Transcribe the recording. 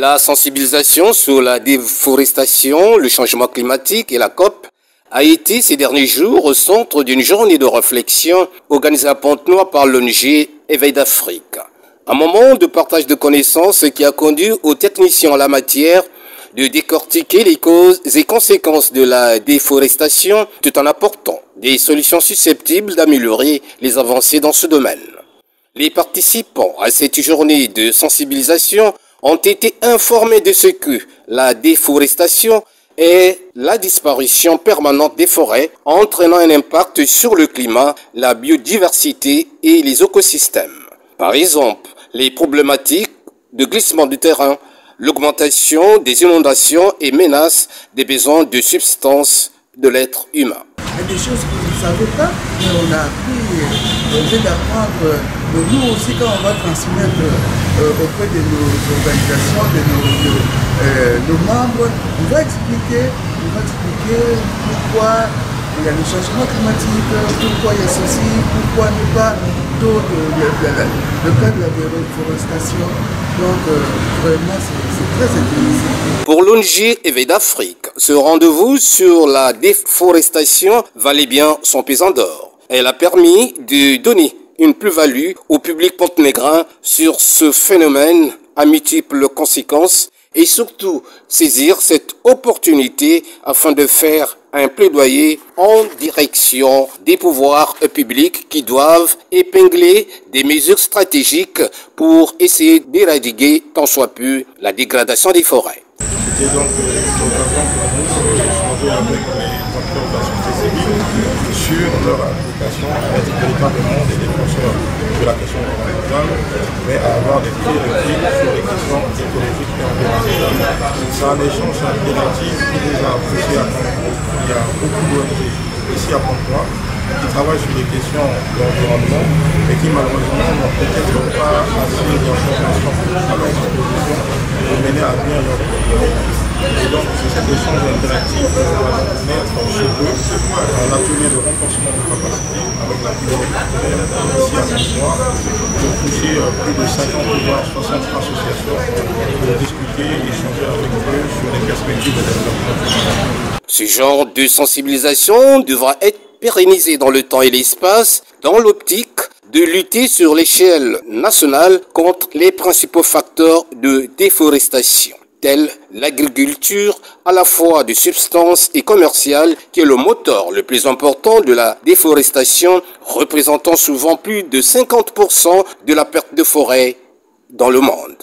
La sensibilisation sur la déforestation, le changement climatique et la COP a été ces derniers jours au centre d'une journée de réflexion organisée à Pointe-Noire par l'ONG Éveil d'Afrique. Un moment de partage de connaissances qui a conduit aux techniciens en la matière de décortiquer les causes et conséquences de la déforestation tout en apportant des solutions susceptibles d'améliorer les avancées dans ce domaine. Les participants à cette journée de sensibilisation ont été informés de ce que la déforestation est la disparition permanente des forêts, entraînant un impact sur le climat, la biodiversité et les écosystèmes. Par exemple, les problématiques de glissement du terrain, l'augmentation des inondations et menaces des besoins de substances de l'être humain. Il y a des choses que vous ne savez pas, mais on a appris, au lieu d'apprendre, nous aussi quand on va transmettre auprès de nos organisations, de nos membres, on va expliquer pourquoi il y a le changement climatique, pourquoi il y a ceci, pourquoi ne pas le cas de la déforestation. Donc vraiment c'est très intéressant. Pour l'ONG Éveil d'Afrique, ce rendez-vous sur la déforestation valait bien son pesant d'or. Elle a permis de donner une plus-value au public pontenégrin sur ce phénomène à multiples conséquences et surtout saisir cette opportunité afin de faire un plaidoyer en direction des pouvoirs publics qui doivent épingler des mesures stratégiques pour essayer d'éradiquer tant soit peu la dégradation des forêts. C'était donc l'occasion pour nous d'échanger avec les acteurs de la société civile sur leur implication à être véritablement des défenseurs de la question environnementale, mais à avoir des prérequis sur les questions écologiques et environnementales. C'est un échange interactif qui nous a poussé à comprendre qu'il y a beaucoup d'ONG ici à Pointe-Noire qui travaillent sur les questions d'environnement et qui malheureusement n'ont peut-être pas assez d'informations à leur disposition pour mener à bien leur projet. Et donc c'est cet échange interactif que nous allons mettre chez eux un atelier de renforcement de capacité avec la filière ici à Pointe-Noire pour toucher plus de 50 voire 60 associations pour discuter et échanger avec eux sur les perspectives de développement. Ce genre de sensibilisation devra être pérennisé dans le temps et l'espace dans l'optique de lutter sur l'échelle nationale contre les principaux facteurs de déforestation, tels l'agriculture à la fois de substance et commerciale, qui est le moteur le plus important de la déforestation, représentant souvent plus de 50% de la perte de forêt dans le monde.